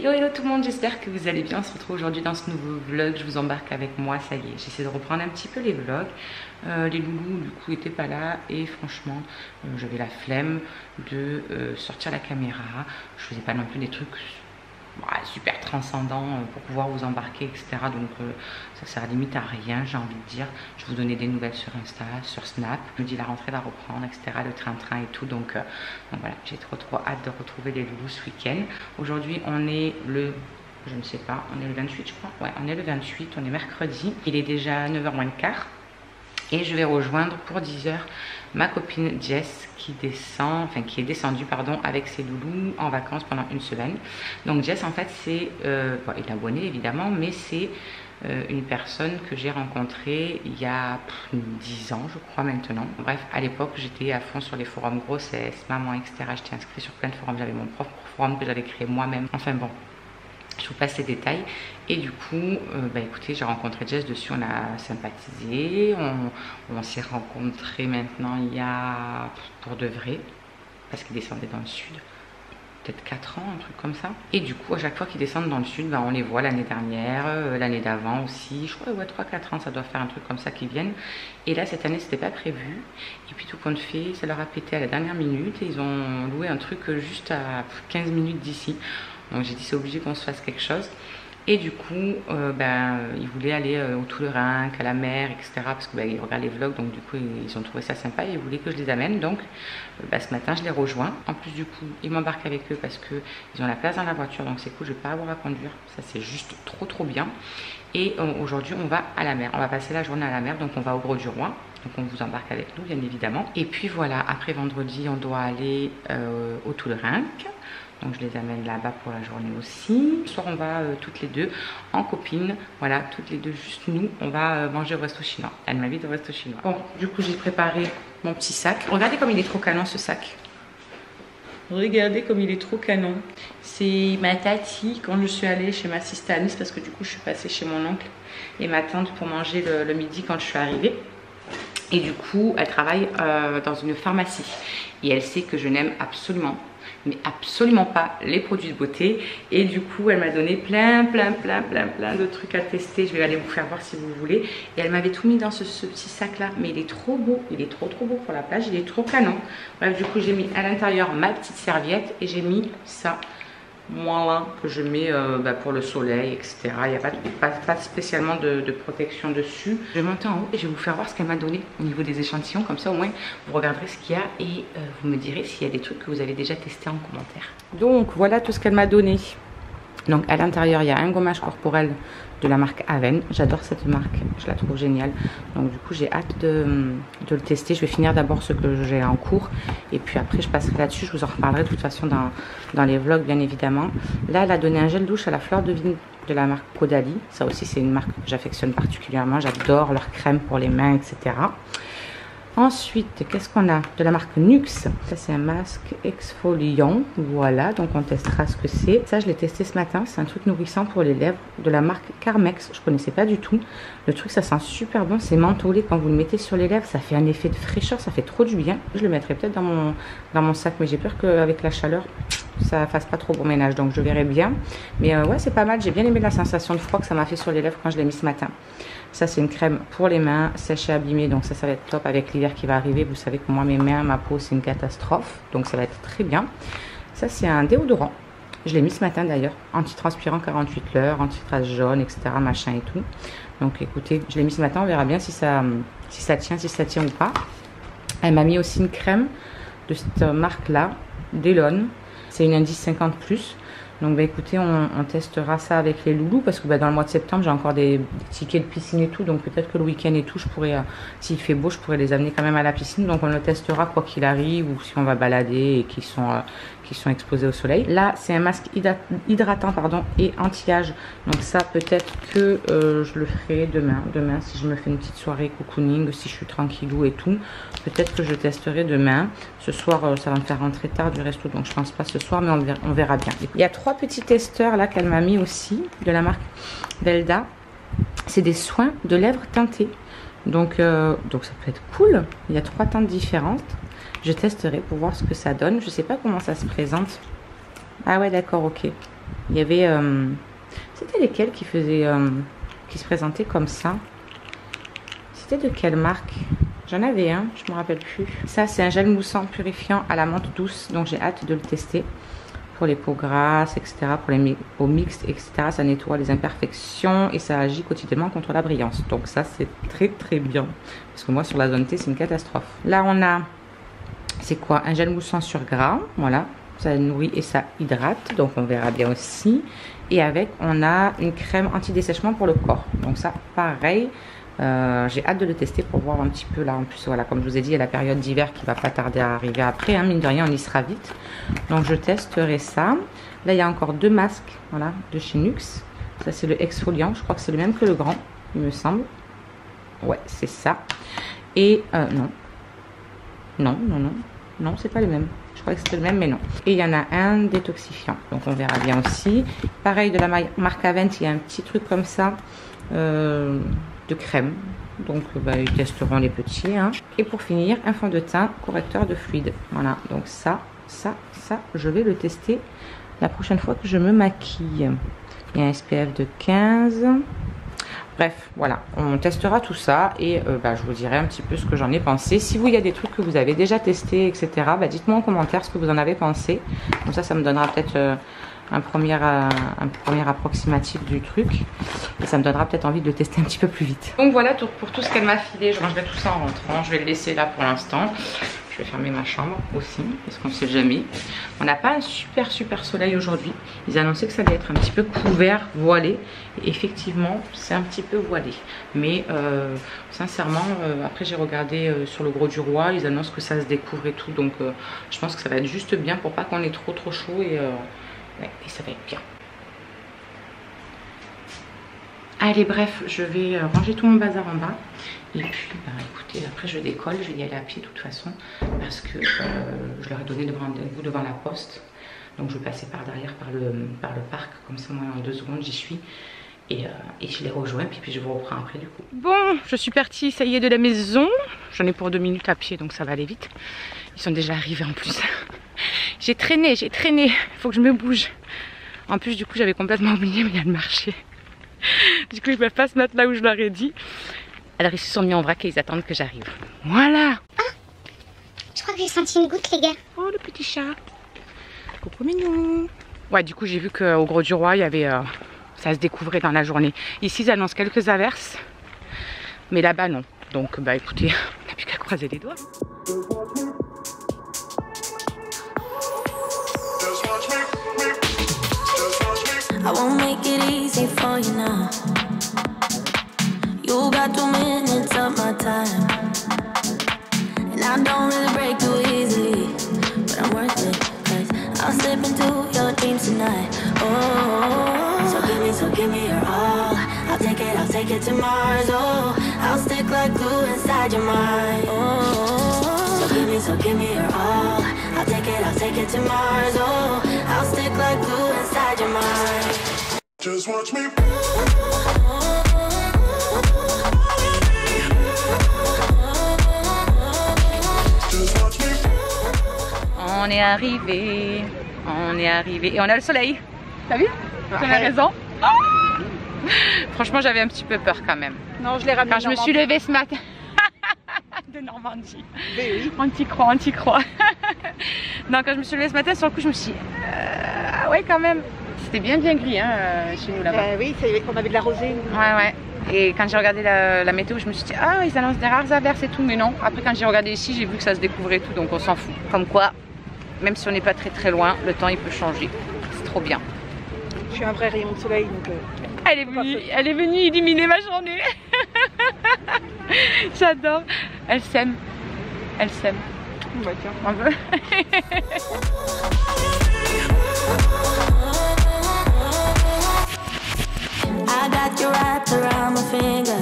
Hello hello tout le monde, j'espère que vous allez bien. On se retrouve aujourd'hui dans ce nouveau vlog. Je vous embarque avec moi, ça y est. J'essaie de reprendre un petit peu les vlogs. Les loulous du coup étaient pas là et franchement j'avais la flemme de sortir la caméra. Je faisais pas non plus des trucs super transcendants pour pouvoir vous embarquer, etc. Donc ça sert limite à rien, j'ai envie de dire. Je vous donnais des nouvelles sur Insta, sur Snap. Je me dis la rentrée va reprendre, etc. Le train-train et tout. Donc voilà, j'ai trop hâte de retrouver les loulous ce week-end. Aujourd'hui on est le... je ne sais pas, on est le 28 je crois. Ouais, on est le 28, on est mercredi. Il est déjà 9h moins le quart. Et je vais rejoindre pour 10h ma copine Jess qui est descendue avec ses loulous en vacances pendant une semaine. Donc Jess en fait c'est une abonnée évidemment, mais c'est une personne que j'ai rencontrée il y a 10 ans je crois maintenant. Bref, à l'époque j'étais à fond sur les forums grossesse, maman, etc. J'étais inscrite sur plein de forums, j'avais mon propre forum que j'avais créé moi-même. Enfin bon, je vous passe les détails. Et du coup, écoutez, j'ai rencontré Jess dessus, on a sympathisé, on s'est rencontrés maintenant il y a pour de vrai, parce qu'ils descendaient dans le sud, peut-être 4 ans, un truc comme ça. Et du coup, à chaque fois qu'ils descendent dans le sud, on les voit l'année dernière, l'année d'avant aussi, je crois, ouais, 3-4 ans, ça doit faire un truc comme ça qu'ils viennent. Et là, cette année, c'était pas prévu. Et puis tout compte fait, ça leur a pété à la dernière minute et ils ont loué un truc juste à 15 minutes d'ici. Donc j'ai dit c'est obligé qu'on se fasse quelque chose. Et du coup, ils voulaient aller au Toulerin, à la mer, etc. Parce qu'ils regardent les vlogs, donc du coup, ils ont trouvé ça sympa et ils voulaient que je les amène. Donc, ce matin, je les rejoins. En plus, du coup, ils m'embarquent avec eux parce qu'ils ont la place dans la voiture. Donc, c'est cool, je ne vais pas avoir à conduire. Ça, c'est juste trop bien. Et aujourd'hui, on va à la mer. On va passer la journée à la mer. Donc, on va au Gros du Roi. Donc, on vous embarque avec nous, bien évidemment. Et puis, voilà, après vendredi, on doit aller au Toulerin. Donc je les amène là-bas pour la journée aussi. Ce soir on va toutes les deux en copine. Voilà, toutes les deux juste nous. On va manger au resto chinois. Elle m'invite au resto chinois. Bon, du coup j'ai préparé mon petit sac. Regardez comme il est trop canon ce sac. Regardez comme il est trop canon. C'est ma tati quand je suis allée chez ma sister à Nice, parce que du coup je suis passée chez mon oncle et ma tante pour manger le midi quand je suis arrivée. Et du coup elle travaille dans une pharmacie. Et elle sait que je n'aime absolument pas les produits de beauté. Et du coup elle m'a donné plein de trucs à tester. Je vais aller vous faire voir si vous voulez. Et elle m'avait tout mis dans ce petit sac là. Mais il est trop beau, il est trop beau pour la plage, il est trop canon. Bref, du coup j'ai mis à l'intérieur ma petite serviette et j'ai mis ça, moi que je mets pour le soleil, etc. Il n'y a pas spécialement de protection dessus. Je vais monter en haut et je vais vous faire voir ce qu'elle m'a donné au niveau des échantillons. Comme ça au moins vous regarderez ce qu'il y a et vous me direz s'il y a des trucs que vous avez déjà testé en commentaire. Donc voilà tout ce qu'elle m'a donné. Donc à l'intérieur il y a un gommage corporel de la marque Aven. J'adore cette marque, je la trouve géniale. Donc du coup j'ai hâte de le tester. Je vais finir d'abord ce que j'ai en cours et puis après je passerai là-dessus. Je vous en reparlerai de toute façon dans les vlogs bien évidemment. Là elle a donné un gel douche à la fleur de vigne de la marque Caudalie. Ça aussi c'est une marque que j'affectionne particulièrement. J'adore leur crème pour les mains, etc. Ensuite, qu'est-ce qu'on a? De la marque Nux. Ça, c'est un masque exfoliant. Voilà, donc on testera ce que c'est. Ça, je l'ai testé ce matin. C'est un truc nourrissant pour les lèvres de la marque Carmex. Je connaissais pas du tout. Le truc, ça sent super bon. C'est mentholé. Quand vous le mettez sur les lèvres, ça fait un effet de fraîcheur. Ça fait trop du bien. Je le mettrai peut-être dans mon sac, mais j'ai peur qu'avec la chaleur, ça fasse pas trop bon ménage. Donc, je verrai bien. Mais ouais, c'est pas mal. J'ai bien aimé la sensation de froid que ça m'a fait sur les lèvres quand je l'ai mis ce matin. Ça, c'est une crème pour les mains, sèche et abîmée. Donc ça va être top avec l'hiver qui va arriver. Vous savez que moi, mes mains, ma peau, c'est une catastrophe. Donc ça va être très bien. Ça, c'est un déodorant. Je l'ai mis ce matin d'ailleurs. Antitranspirant 48 heures, anti-trace jaune, etc. Machin et tout. Donc écoutez, je l'ai mis ce matin. On verra bien si ça tient ou pas. Elle m'a mis aussi une crème de cette marque-là, d'Elon. C'est une indice 50+. Donc écoutez, on testera ça avec les loulous parce que dans le mois de septembre j'ai encore des tickets de piscine et tout, donc peut-être que le week-end et tout je pourrais, s'il fait beau, je pourrais les amener quand même à la piscine. Donc on le testera quoi qu'il arrive, ou si on va balader et qui sont exposés au soleil. Là c'est un masque hydratant et anti-âge. Donc ça peut-être que je le ferai demain si je me fais une petite soirée cocooning, si je suis tranquillou et tout. Peut-être que je testerai demain. Ce soir ça va me faire rentrer tard du resto, donc je pense pas ce soir, mais on verra bien. Il y a 3 petits testeurs là qu'elle m'a mis aussi de la marque Velda. C'est des soins de lèvres teintés. Donc ça peut être cool. Il y a 3 teintes différentes. Je testerai pour voir ce que ça donne. Je sais pas comment ça se présente. Ah ouais, d'accord, ok. Il y avait... c'était lesquels qui faisaient... qui se présentaient comme ça? C'était de quelle marque? J'en avais un, je me rappelle plus. Ça, c'est un gel moussant purifiant à la menthe douce. Donc, j'ai hâte de le tester. Pour les peaux grasses, etc. Pour les peaux mixtes, etc. Ça nettoie les imperfections et ça agit quotidiennement contre la brillance. Donc, ça, c'est très, très bien. Parce que moi, sur la zone T, c'est une catastrophe. Là, on a... C'est quoi? Un gel moussant sur gras. Voilà. Ça nourrit et ça hydrate. Donc, on verra bien aussi. Et avec, on a une crème anti-dessèchement pour le corps. Donc, ça, pareil. J'ai hâte de le tester pour voir un petit peu là. En plus, voilà, comme je vous ai dit, il y a la période d'hiver qui va pas tarder à arriver après, hein, mine de rien on y sera vite, donc je testerai ça. Là il y a encore 2 masques, voilà, de chez NYX. Ça c'est le exfoliant, je crois que c'est le même que le grand, il me semble. Ouais, c'est ça. Et non, c'est pas le même. Je crois que c'était le même, mais non. Et il y en a un détoxifiant, donc on verra bien aussi. Pareil, de la marque Avent, il y a un petit truc comme ça de crème. Donc ils testeront les petits. Hein. Et pour finir, un fond de teint correcteur de fluide. Voilà, donc ça, je vais le tester la prochaine fois que je me maquille. Il y a un SPF de 15. Bref, voilà, on testera tout ça et je vous dirai un petit peu ce que j'en ai pensé. Si vous, il y a des trucs que vous avez déjà testés, etc., dites-moi en commentaire ce que vous en avez pensé. Comme ça me donnera peut-être un premier approximatif du truc. Et ça me donnera peut-être envie de le tester un petit peu plus vite. Donc voilà pour tout ce qu'elle m'a filé. Je rangerai tout ça en rentrant. Je vais le laisser là pour l'instant. Je vais fermer ma chambre aussi, parce qu'on ne sait jamais. On n'a pas un super soleil aujourd'hui. Ils annonçaient que ça allait être un petit peu couvert, voilé. Et effectivement, c'est un petit peu voilé. Mais sincèrement, après j'ai regardé sur le Gros du Roi, ils annoncent que ça se découvre et tout. Donc je pense que ça va être juste bien pour pas qu'on ait trop chaud et ça va être bien. Allez, bref, je vais ranger tout mon bazar en bas. Et puis, écoutez, après je décolle, je vais y aller à pied de toute façon. Parce que je leur ai donné rendez-vous devant la poste. Donc je vais passer par derrière, par le parc. Comme ça, moi, en 2 secondes, j'y suis. Et je les rejoins, puis je vous reprends après du coup. Bon, je suis partie, ça y est, de la maison. J'en ai pour 2 minutes à pied, donc ça va aller vite. Ils sont déjà arrivés en plus. J'ai traîné, il faut que je me bouge. En plus, du coup, j'avais complètement oublié, mais il y a le marché. Du coup, je ne peux pas se mettre là où je leur ai dit. Alors, ils se sont mis en vrac et ils attendent que j'arrive. Voilà. Ah, je crois que j'ai senti une goutte, les gars. Oh, le petit chat. Coucou mignon. Ouais, du coup, j'ai vu qu'au Gros du Roi, il y avait... ça se découvrait dans la journée. Ici, ils annoncent quelques averses. Mais là-bas, non. Donc, écoutez, on n'a plus qu'à croiser les doigts. I won't make it easy for you now. You got 2 minutes of my time, and I don't really break too easily, but I'm worth it, 'cause I'll slip into your dreams tonight. Oh, so give me your all. I'll take it to Mars. Oh, I'll stick like glue inside your mind. Oh, so give me your all. I'll take it to Mars. Oh, I'll stick like glue inside your mind. Just watch me. On est arrivé. Et on a le soleil. T'as vu? J'en ai raison. Oh, franchement, j'avais un petit peu peur quand même. Non, je l'ai ramené. Quand je me suis levée ce matin. De Normandie. Oui. On t'y croit. Non, quand je me suis levée ce matin, sur le coup, je me suis dit, ah ouais, quand même. C'était bien gris hein, chez nous là-bas. Oui, on avait de la rosée. Ouais. Et quand j'ai regardé la météo, je me suis dit, ah, ils annoncent des rares averses et tout. Mais non, après, quand j'ai regardé ici, j'ai vu que ça se découvrait tout. Donc, on s'en fout. Comme quoi, même si on n'est pas très loin, le temps, il peut changer. C'est trop bien. Je suis un vrai rayon de soleil. Donc, elle est venue éliminer ma journée. J'adore. Elle s'aime. Bah, tiens. On veut. I got you wrapped around my finger,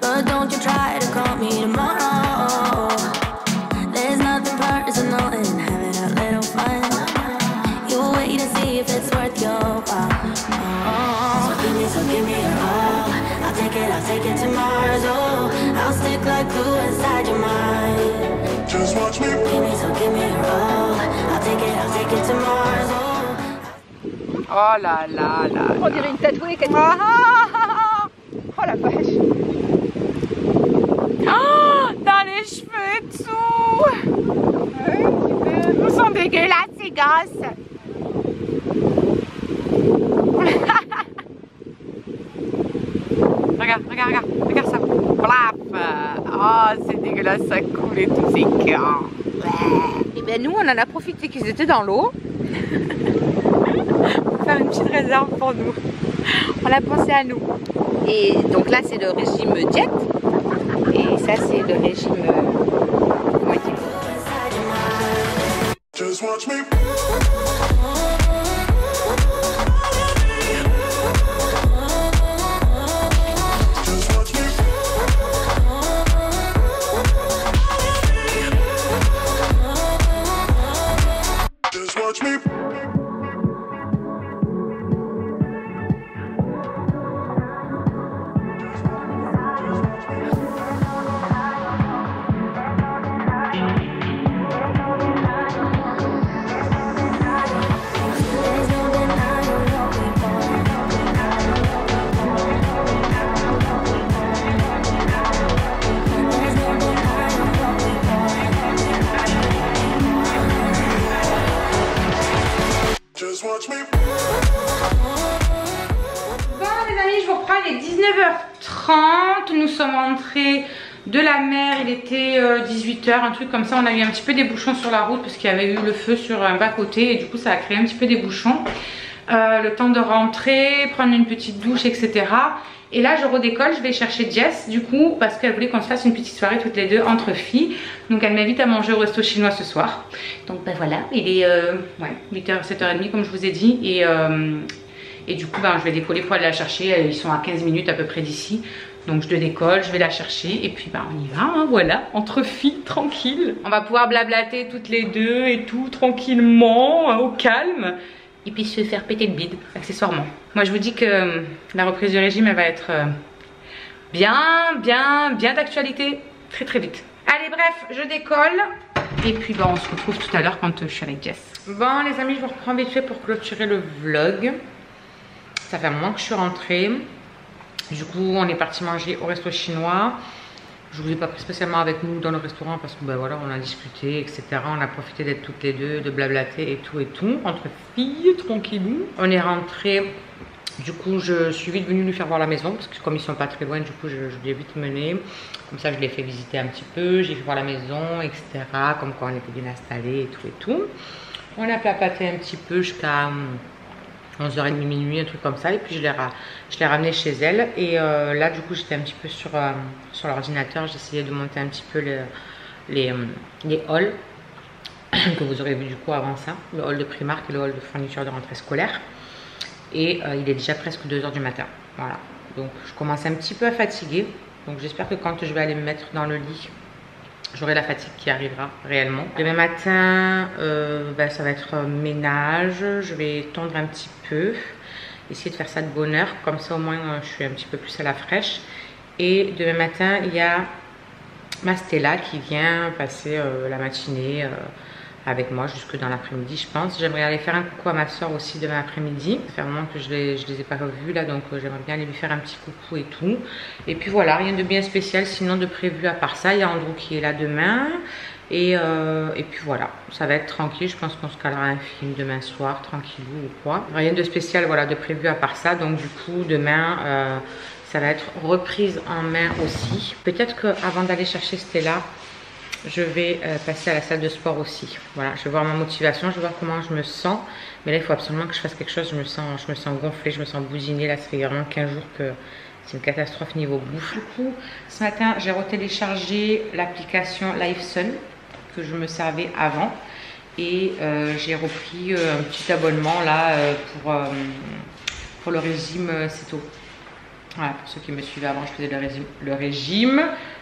but don't you try to call me tomorrow. There's nothing personal in having a little fun. You wait and see if it's worth your while. Oh, so give me your all. I'll take it to Mars. Oh, I'll stick like glue inside your mind. Just watch me. Give me your all. I'll take it to Mars. Oh. Oh là là là. On dirait une tatouée. Oh la vache. Oh, dans les cheveux et tout. Ils sont dégueulasses ces gosses. regarde ça. Blaf. Oh, c'est dégueulasse, ça coule et tout, c'est cœur. Et bien nous, on en a profité qu'ils étaient dans l'eau. Pour faire une petite réserve pour nous. On a pensé à nous. Et donc là, c'est le régime diète. Et ça, c'est le régime moitié. Just watch me. Bon les amis, je vous reprends, il est 19h30, nous sommes rentrés de la mer, il était 18h, un truc comme ça. On a eu un petit peu des bouchons sur la route parce qu'il y avait eu le feu sur un bas-côté et du coup ça a créé un petit peu des bouchons. Le temps de rentrer, prendre une petite douche, etc. Et là je redécolle, je vais chercher Jess du coup parce qu'elle voulait qu'on se fasse une petite soirée toutes les deux entre filles. Donc elle m'invite à manger au resto chinois ce soir. Donc ben voilà, il est 8h, 7h30 comme je vous ai dit. Et du coup ben, je vais décoller pour aller la chercher. Ils sont à 15 minutes à peu près d'ici. Donc je décolle, je vais la chercher et puis ben, on y va, hein, voilà, entre filles, tranquille. On va pouvoir blablater toutes les deux et tout, tranquillement, au calme. Et puis se faire péter le bide, accessoirement. Moi je vous dis que la reprise du régime, elle va être bien d'actualité très très vite. Allez bref, je décolle. Et puis ben, on se retrouve tout à l'heure quand je suis avec Jess. Bon les amis, je vous reprends vite fait pour clôturer le vlog. Ça fait un moment que je suis rentrée. Du coup on est parti manger au resto chinois. Je vous ai pas pris spécialement avec nous dans le restaurant parce que ben voilà, on a discuté, etc. On a profité d'être toutes les deux, de blablater et tout, entre filles, tranquillou. On est rentré, du coup je suis vite venue lui faire voir la maison parce que comme ils sont pas très loin, du coup je l'ai vite mené. Comme ça je l'ai fait visiter un petit peu, j'ai fait voir la maison, etc. Comme quoi on était bien installés et tout. On a papaté un petit peu jusqu'à 11h30, minuit, un truc comme ça. Et puis je l'ai ramené chez elle. Et là du coup j'étais un petit peu sur l'ordinateur. J'essayais de monter un petit peu les hauls que vous aurez vu du coup avant ça. Le hall de Primark et le hall de fourniture de rentrée scolaire. Et il est déjà presque 2h du matin. Voilà. Donc je commence un petit peu à fatiguer. Donc j'espère que quand je vais aller me mettre dans le lit, j'aurai la fatigue qui arrivera réellement. Demain matin, ben, ça va être ménage. Je vais tondre un petit peu. Essayer de faire ça de bonne heure. Comme ça au moins je suis un petit peu plus à la fraîche. Et demain matin, il y a ma Stella qui vient passer la matinée avec moi jusque dans l'après-midi je pense. J'aimerais aller faire un coucou à ma soeur aussi demain après-midi. Ça fait un moment que je les ai pas revus là, donc j'aimerais bien aller lui faire un petit coucou et tout. Et puis voilà, rien de bien spécial sinon de prévu à part ça. Il y a Andrew qui est là demain. Et puis voilà, ça va être tranquille. Je pense qu'on se calera un film demain soir, tranquillou ou quoi. Rien de spécial, voilà, de prévu à part ça. Donc du coup, demain, ça va être reprise en main aussi. Peut-être qu'avant d'aller chercher Stella, je vais passer à la salle de sport aussi. Voilà, je vais voir ma motivation, je vais voir comment je me sens. Mais là, il faut absolument que je fasse quelque chose. Je me sens gonflée, je me sens bousinée. Là, ça fait vraiment 15 jours que c'est une catastrophe niveau bouffe. Du coup, ce matin, j'ai retéléchargé l'application LiveSun que je me servais avant. Et j'ai repris un petit abonnement là pour le régime céto. Voilà, pour ceux qui me suivaient avant, je faisais le régime.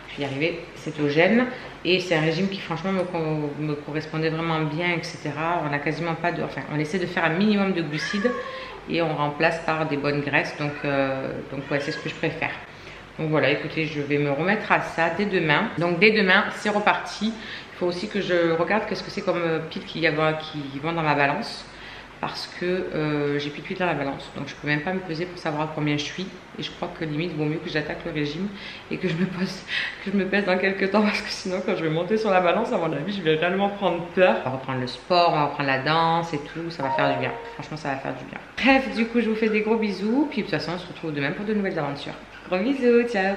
Je vais y arriver, cétogène. Et c'est un régime qui franchement me correspondait vraiment bien, etc. On n'a quasiment pas de... Enfin, on essaie de faire un minimum de glucides et on remplace par des bonnes graisses. Donc ouais, c'est ce que je préfère. Donc voilà, écoutez, je vais me remettre à ça dès demain. Donc dès demain, c'est reparti. Il faut aussi que je regarde qu'est-ce que c'est comme pile qui vont dans ma balance. parce que j'ai plus de huile dans la balance. Donc je peux même pas me peser pour savoir combien je suis. Et je crois que limite vaut mieux que j'attaque le régime et que je me pèse dans quelques temps, parce que sinon quand je vais monter sur la balance, à mon avis, je vais réellement prendre peur. On va reprendre le sport, on va reprendre la danse et tout, ça va faire du bien. Franchement, ça va faire du bien. Bref, du coup, je vous fais des gros bisous. Puis de toute façon, on se retrouve demain pour de nouvelles aventures. Gros bisous, ciao.